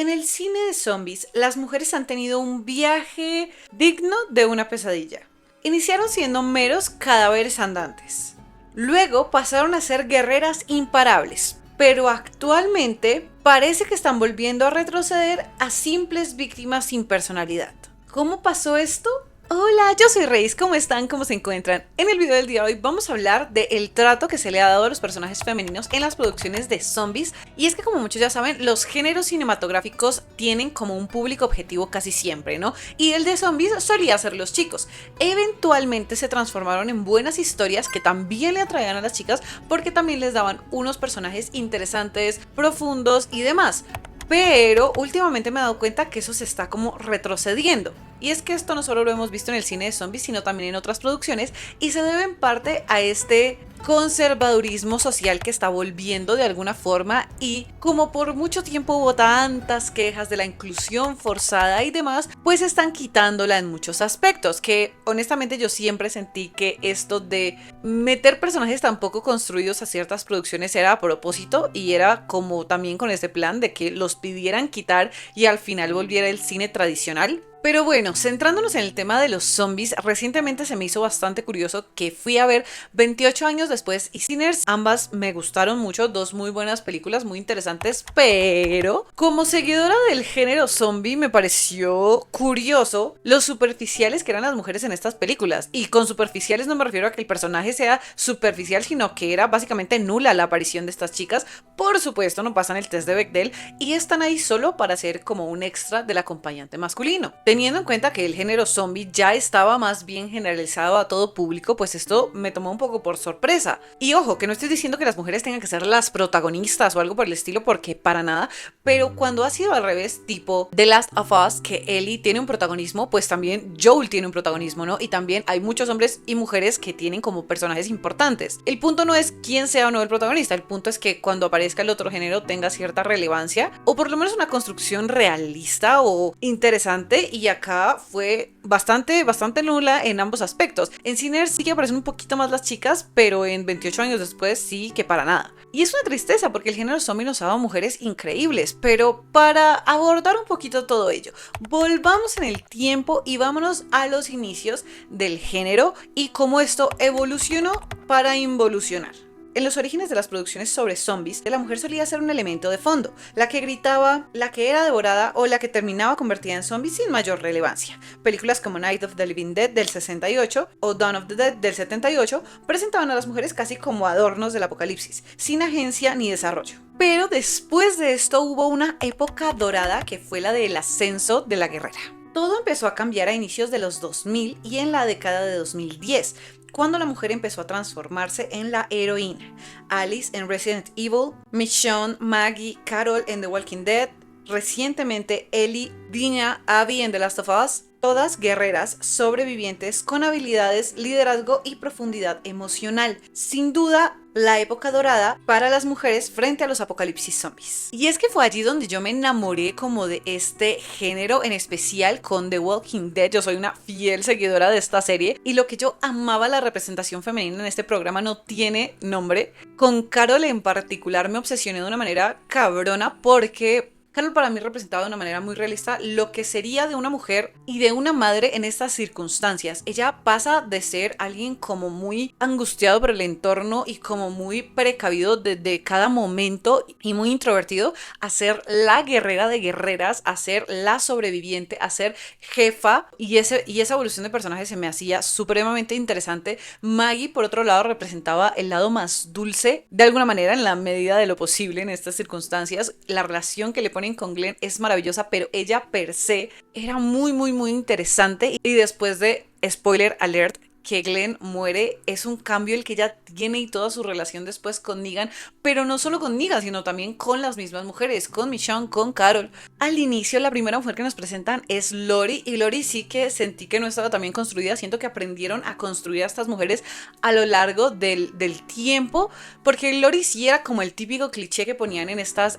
En el cine de zombies, las mujeres han tenido un viaje digno de una pesadilla. Iniciaron siendo meros cadáveres andantes. Luego pasaron a ser guerreras imparables, pero actualmente parece que están volviendo a retroceder a simples víctimas sin personalidad. ¿Cómo pasó esto? Hola, yo soy Reis, ¿cómo están? ¿Cómo se encuentran? En el video del día de hoy vamos a hablar del trato que se le ha dado a los personajes femeninos en las producciones de zombies. Y es que, como muchos ya saben, los géneros cinematográficos tienen como un público objetivo casi siempre, ¿no? Y el de zombies solía ser los chicos. Eventualmente se transformaron en buenas historias que también le atraían a las chicas porque también les daban unos personajes interesantes, profundos y demás. Pero últimamente me he dado cuenta que eso se está como retrocediendo. Y es que esto no solo lo hemos visto en el cine de zombies, sino también en otras producciones, y se debe en parte a este conservadurismo social que está volviendo de alguna forma. Y como por mucho tiempo hubo tantas quejas de la inclusión forzada y demás, pues están quitándola en muchos aspectos, que honestamente yo siempre sentí que esto de meter personajes tan poco construidos a ciertas producciones era a propósito, y era como también con ese plan de que los pidieran quitar y al final volviera el cine tradicional. Pero bueno, centrándonos en el tema de los zombies, recientemente se me hizo bastante curioso que fui a ver 28 años después y Sinners. Ambas me gustaron mucho, dos muy buenas películas, muy interesantes, pero como seguidora del género zombie me pareció curioso lo superficiales que eran las mujeres en estas películas. Y con superficiales no me refiero a que el personaje sea superficial, sino que era básicamente nula la aparición de estas chicas. Por supuesto, no pasan el test de Bechdel y están ahí solo para ser como un extra del acompañante masculino. Teniendo en cuenta que el género zombie ya estaba más bien generalizado a todo público, pues esto me tomó un poco por sorpresa. Y ojo, que no estoy diciendo que las mujeres tengan que ser las protagonistas o algo por el estilo, porque para nada, pero cuando ha sido al revés, tipo The Last of Us, que Ellie tiene un protagonismo, pues también Joel tiene un protagonismo, ¿no? Y también hay muchos hombres y mujeres que tienen como personajes importantes. El punto no es quién sea o no el protagonista, el punto es que cuando aparezca el otro género tenga cierta relevancia, o por lo menos una construcción realista o interesante. Y acá fue bastante nula en ambos aspectos. En Sinners sí que aparecen un poquito más las chicas, pero en 28 años después sí que para nada. Y es una tristeza porque el género zombie nos ha dado mujeres increíbles. Pero para abordar un poquito todo ello, volvamos en el tiempo y vámonos a los inicios del género y cómo esto evolucionó para involucionar. En los orígenes de las producciones sobre zombies, la mujer solía ser un elemento de fondo, la que gritaba, la que era devorada o la que terminaba convertida en zombie sin mayor relevancia. Películas como Night of the Living Dead del 68 o Dawn of the Dead del 78 presentaban a las mujeres casi como adornos del apocalipsis, sin agencia ni desarrollo. Pero después de esto hubo una época dorada que fue la del ascenso de la guerrera. Todo empezó a cambiar a inicios de los 2000 y en la década de 2010, cuando la mujer empezó a transformarse en la heroína. Alice en Resident Evil, Michonne, Maggie, Carol en The Walking Dead, recientemente Ellie, Dina, Abby en The Last of Us, todas guerreras sobrevivientes con habilidades, liderazgo y profundidad emocional. Sin duda, la época dorada para las mujeres frente a los apocalipsis zombies. Y es que fue allí donde yo me enamoré como de este género, en especial con The Walking Dead. Yo soy una fiel seguidora de esta serie y lo que yo amaba la representación femenina en este programa no tiene nombre. Con Carol en particular me obsesioné de una manera cabrona porque Carol para mí representaba de una manera muy realista lo que sería de una mujer y de una madre en estas circunstancias. Ella pasa de ser alguien como muy angustiado por el entorno y como muy precavido de cada momento y muy introvertido a ser la guerrera de guerreras, a ser la sobreviviente, a ser jefa, y esa evolución de personaje se me hacía supremamente interesante. Maggie, por otro lado, representaba el lado más dulce, de alguna manera, en la medida de lo posible en estas circunstancias. La relación que le ponen con Glenn es maravillosa, pero ella per se era muy interesante. Y después de, spoiler alert, que Glenn muere, es un cambio el que ella tiene y toda su relación después con Negan, pero no solo con Negan, sino también con las mismas mujeres, con Michonne, con Carol. Al inicio, la primera mujer que nos presentan es Lori, y Lori sí que sentí que no estaba tan bien construida. Siento que aprendieron a construir a estas mujeres a lo largo del tiempo, porque Lori sí era como el típico cliché que ponían en estas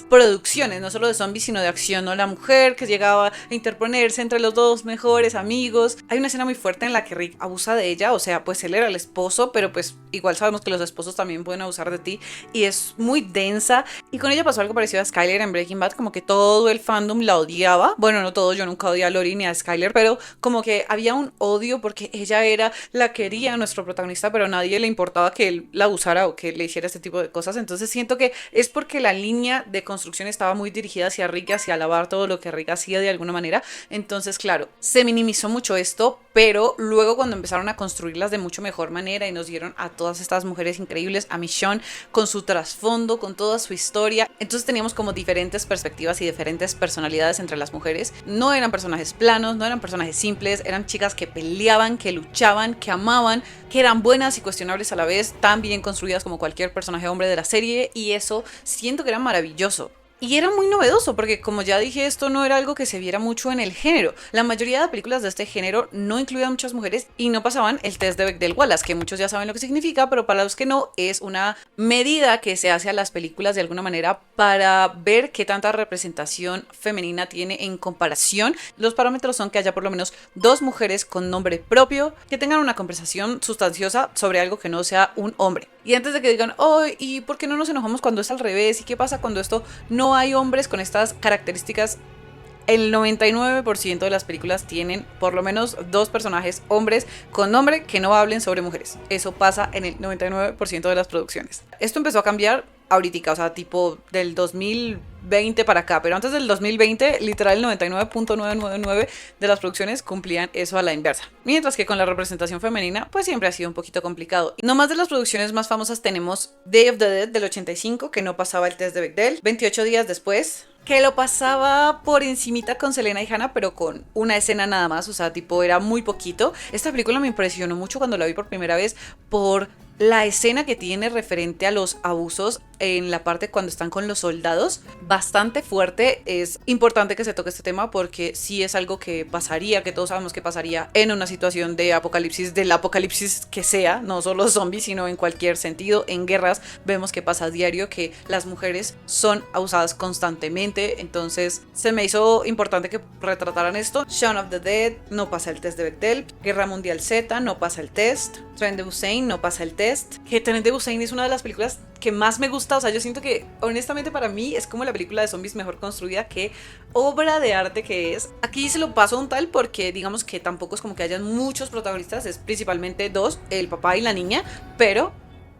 producciones, no solo de zombies, sino de acción, ¿no? La mujer que llegaba a interponerse entre los dos mejores amigos. Hay una escena muy fuerte en la que Rick abusa de ella, o sea, pues él era el esposo, pero pues igual sabemos que los esposos también pueden abusar de ti, y es muy densa. Y con ella pasó algo parecido a Skyler en Breaking Bad, como como que todo el fandom la odiaba. Bueno, no todo, yo nunca odié a Lori ni a Skyler, pero como que había un odio porque ella era la quería nuestro protagonista, pero a nadie le importaba que él la usara o que le hiciera este tipo de cosas. Entonces siento que es porque la línea de construcción estaba muy dirigida hacia Rick, hacia alabar todo lo que Rick hacía de alguna manera. Entonces, claro, se minimizó mucho esto, pero luego cuando empezaron a construirlas de mucho mejor manera y nos dieron a todas estas mujeres increíbles, a Michonne con su trasfondo, con toda su historia, entonces teníamos como diferentes perspectivas y diferentes personalidades entre las mujeres. No eran personajes planos, no eran personajes simples, eran chicas que peleaban, que luchaban, que amaban, que eran buenas y cuestionables a la vez, tan bien construidas como cualquier personaje hombre de la serie, y eso siento que era maravilloso. Y era muy novedoso porque, como ya dije, esto no era algo que se viera mucho en el género. La mayoría de películas de este género no incluían muchas mujeres y no pasaban el test de Bechdel-Wallace, que muchos ya saben lo que significa, pero para los que no, es una medida que se hace a las películas de alguna manera para ver qué tanta representación femenina tiene en comparación. Los parámetros son que haya por lo menos 2 mujeres con nombre propio que tengan una conversación sustanciosa sobre algo que no sea un hombre. Y antes de que digan, oh, ¿y por qué no nos enojamos cuando es al revés? ¿Y qué pasa cuando esto no hay hombres con estas características? El 99% de las películas tienen por lo menos 2 personajes hombres con nombre que no hablen sobre mujeres. Eso pasa en el 99% de las producciones. Esto empezó a cambiar ahorita, o sea, tipo del 2020 para acá, pero antes del 2020, literal el 99.999 de las producciones cumplían eso a la inversa. Mientras que con la representación femenina, pues siempre ha sido un poquito complicado. No más de las producciones más famosas tenemos Day of the Dead del 85, que no pasaba el test de Bechdel, 28 días después, que lo pasaba por encimita con Selena y Hannah, pero con una escena nada más, o sea, tipo era muy poquito. Esta película me impresionó mucho cuando la vi por primera vez por la escena que tiene referente a los abusos en la parte cuando están con los soldados, bastante fuerte. Es importante que se toque este tema porque sí es algo que pasaría, que todos sabemos que pasaría en una situación de apocalipsis, del apocalipsis que sea, no solo zombies, sino en cualquier sentido. En guerras vemos que pasa a diario, que las mujeres son abusadas constantemente, entonces se me hizo importante que retrataran esto. Shaun of the Dead no pasa el test de Bechdel, Guerra Mundial Z no pasa el test, Tren de Busan no pasa el test, que Tren de Busan es una de las películas que más me gusta, o sea, yo siento que honestamente para mí es como la película de zombies mejor construida, qué obra de arte que es. Aquí se lo paso a un tal porque digamos que tampoco es como que hayan muchos protagonistas, es principalmente 2, el papá y la niña, pero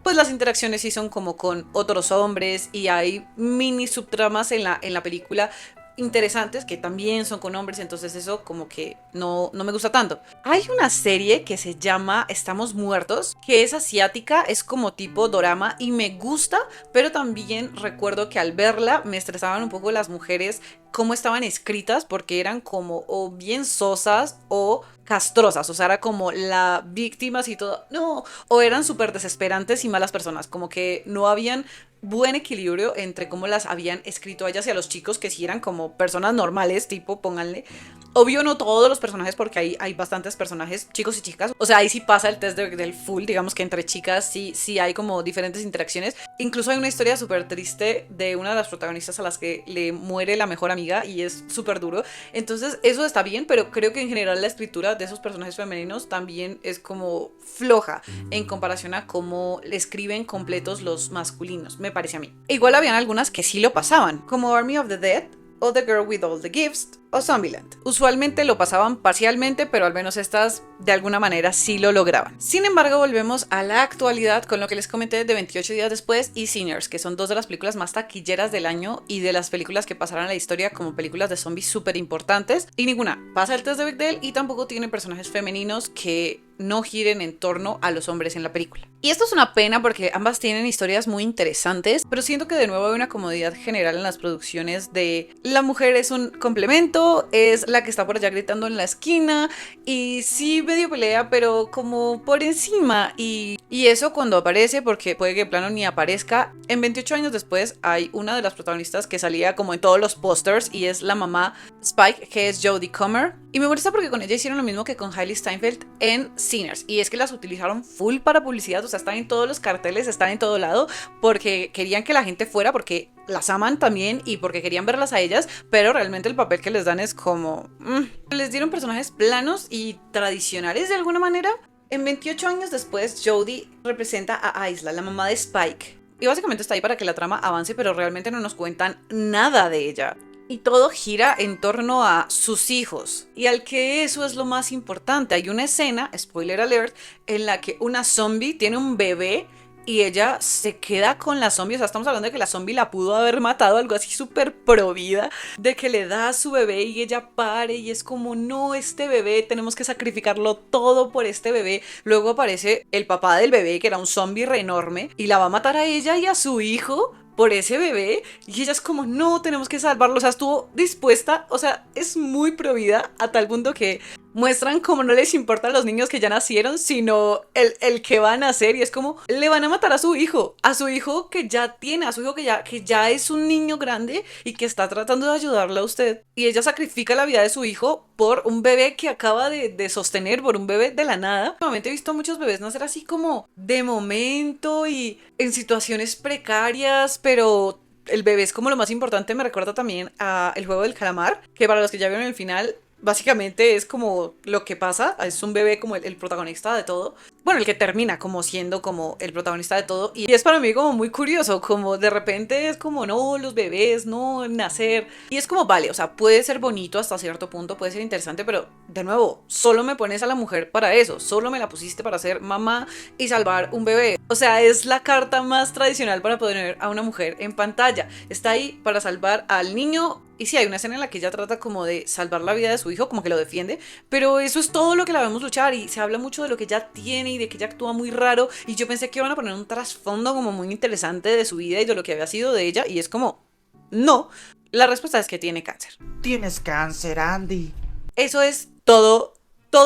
pues las interacciones sí son como con otros hombres y hay mini subtramas en la película interesantes que también son con hombres, entonces eso como que no me gusta tanto. Hay una serie que se llama Estamos Muertos, que es asiática, es como tipo dorama y me gusta, pero también recuerdo que al verla me estresaban un poco las mujeres, cómo estaban escritas, porque eran como o bien sosas o castrosas, o sea, era como la víctimas y todo, no, o eran súper desesperantes y malas personas, como que no habían buen equilibrio entre cómo las habían escrito a ellas y a los chicos, que sí eran como personas normales, tipo, pónganle. Obvio no todos los personajes, porque hay bastantes personajes, chicos y chicas. O sea, ahí sí pasa el test del full, digamos que entre chicas sí hay como diferentes interacciones. Incluso hay una historia súper triste de una de las protagonistas a las que le muere la mejor amiga y es súper duro. Entonces eso está bien, pero creo que en general la escritura de esos personajes femeninos también es como floja en comparación a cómo le escriben completos los masculinos, me parece a mí. Igual habían algunas que sí lo pasaban, como Army of the Dead o The Girl with All the Gifts o Zombieland. Usualmente lo pasaban parcialmente, pero al menos estas de alguna manera sí lo lograban. Sin embargo, volvemos a la actualidad con lo que les comenté de 28 días después y Sinners, que son 2 de las películas más taquilleras del año y de las películas que pasarán a la historia como películas de zombies súper importantes, y ninguna pasa el test de Bechdel y tampoco tiene personajes femeninos que no giren en torno a los hombres en la película. Y esto es una pena porque ambas tienen historias muy interesantes, pero siento que de nuevo hay una comodidad general en las producciones de la mujer es un complemento, es la que está por allá gritando en la esquina y sí medio pelea, pero como por encima, y eso cuando aparece, porque puede que de plano ni aparezca. En 28 años después hay una de las protagonistas que salía como en todos los pósters y es la mamá Spike, que es Jodie Comer, y me molesta porque con ella hicieron lo mismo que con Hailee Steinfeld en Sinners, y es que las utilizaron full para publicidad, o sea, están en todos los carteles, están en todo lado, porque querían que la gente fuera, porque las aman también y porque querían verlas a ellas, pero realmente el papel que les dan es como... Les dieron personajes planos y tradicionales de alguna manera. En 28 años después, Jodie representa a Isla, la mamá de Spike, y básicamente está ahí para que la trama avance, pero realmente no nos cuentan nada de ella. Y todo gira en torno a sus hijos. Y al que eso es lo más importante. Hay una escena, spoiler alert, en la que una zombie tiene un bebé y ella se queda con la zombie. O sea, estamos hablando de que la zombie la pudo haber matado, algo así súper pro vida, de que le da a su bebé y ella pare y es como, no, este bebé, tenemos que sacrificarlo todo por este bebé. Luego aparece el papá del bebé, que era un zombie re enorme, y la va a matar a ella y a su hijo por ese bebé, y ella es como, no, tenemos que salvarlo. O sea, estuvo dispuesta, o sea, es muy pro vida a tal punto que muestran como no les importa a los niños que ya nacieron, sino el que van a nacer, y es como, le van a matar a su hijo que ya tiene, a su hijo que ya es un niño grande y que está tratando de ayudarle a usted, y ella sacrifica la vida de su hijo por un bebé que acaba de sostener, por un bebé de la nada. Últimamente he visto a muchos bebés nacer así como de momento y en situaciones precarias, pero el bebé es como lo más importante. Me recuerda también a El Juego del Calamar, que para los que ya vieron el final, básicamente es como lo que pasa, es un bebé como el protagonista de todo. Bueno, el que termina como siendo como el protagonista de todo. Y es para mí como muy curioso, como de repente es como, no, los bebés, no, nacer. Y es como, vale, o sea, puede ser bonito hasta cierto punto, puede ser interesante, pero de nuevo, solo me pones a la mujer para eso, solo me la pusiste para ser mamá y salvar un bebé. O sea, es la carta más tradicional para poner a una mujer en pantalla. Está ahí para salvar al niño. Y sí, hay una escena en la que ella trata como de salvar la vida de su hijo, como que lo defiende, pero eso es todo lo que la vemos luchar, y se habla mucho de lo que ella tiene y de que ella actúa muy raro, y yo pensé que iban a poner un trasfondo como muy interesante de su vida y de lo que había sido de ella, y es como, no, la respuesta es que tiene cáncer. Tienes cáncer, Andy. Eso es todo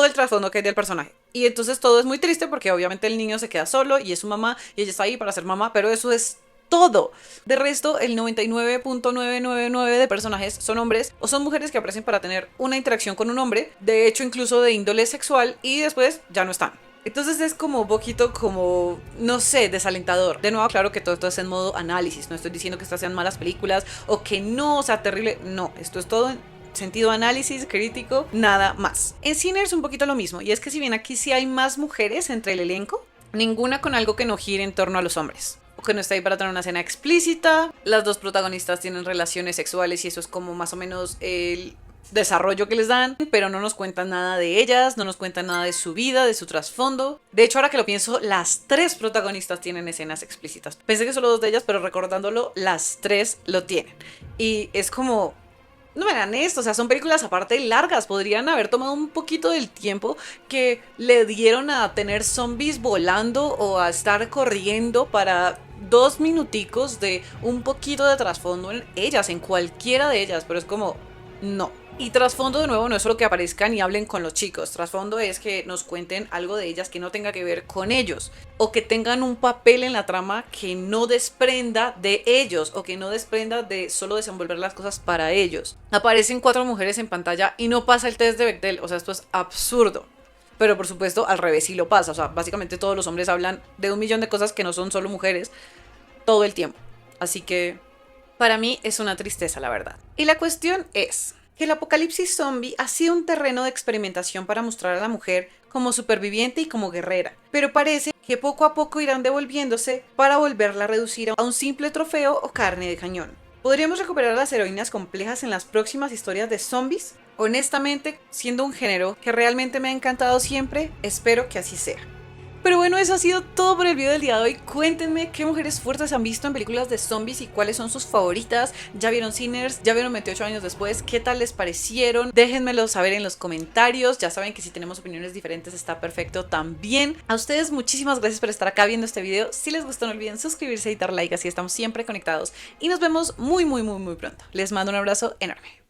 el trasfondo que hay del personaje. Y entonces todo es muy triste porque obviamente el niño se queda solo y es su mamá y ella está ahí para ser mamá, pero eso es todo. De resto, el 99.999 de personajes son hombres o son mujeres que aparecen para tener una interacción con un hombre, de hecho incluso de índole sexual, y después ya no están. Entonces es como un poquito como, no sé, desalentador. De nuevo, claro que todo esto es en modo análisis, no estoy diciendo que estas sean malas películas o que no, o sea, terrible, no, esto es todo en sentido análisis, crítico, nada más. En Sinners es un poquito lo mismo, y es que si bien aquí sí hay más mujeres entre el elenco, ninguna con algo que no gire en torno a los hombres, o que no está ahí para tener una escena explícita. Las dos protagonistas tienen relaciones sexuales y eso es como más o menos el desarrollo que les dan, pero no nos cuentan nada de ellas, no nos cuentan nada de su vida, de su trasfondo. De hecho, ahora que lo pienso, las tres protagonistas tienen escenas explícitas. Pensé que solo dos de ellas, pero recordándolo, las tres lo tienen. Y es como, no me hagan esto, o sea, son películas aparte largas, podrían haber tomado un poquito del tiempo que le dieron a tener zombies volando o a estar corriendo para 2 minuticos de un poquito de trasfondo en ellas, en cualquiera de ellas, pero es como, no. Y trasfondo, de nuevo, no es solo que aparezcan y hablen con los chicos. Trasfondo es que nos cuenten algo de ellas que no tenga que ver con ellos, o que tengan un papel en la trama que no desprenda de ellos, o que no desprenda de solo desenvolver las cosas para ellos. Aparecen 4 mujeres en pantalla y no pasa el test de Bechdel. O sea, esto es absurdo. Pero por supuesto, al revés sí lo pasa. O sea, básicamente todos los hombres hablan de un millón de cosas que no son solo mujeres todo el tiempo. Así que para mí es una tristeza, la verdad. Y la cuestión es que el apocalipsis zombie ha sido un terreno de experimentación para mostrar a la mujer como superviviente y como guerrera, pero parece que poco a poco irán devolviéndose para volverla a reducir a un simple trofeo o carne de cañón. ¿Podríamos recuperar a las heroínas complejas en las próximas historias de zombies? Honestamente, siendo un género que realmente me ha encantado siempre, espero que así sea. Pero bueno, eso ha sido todo por el video del día de hoy. Cuéntenme qué mujeres fuertes han visto en películas de zombies y cuáles son sus favoritas. ¿Ya vieron Sinners? ¿Ya vieron 28 años después? ¿Qué tal les parecieron? Déjenmelo saber en los comentarios. Ya saben que si tenemos opiniones diferentes está perfecto también. A ustedes muchísimas gracias por estar acá viendo este video. Si les gustó no olviden suscribirse y dar like, así estamos siempre conectados. Y nos vemos muy pronto. Les mando un abrazo enorme.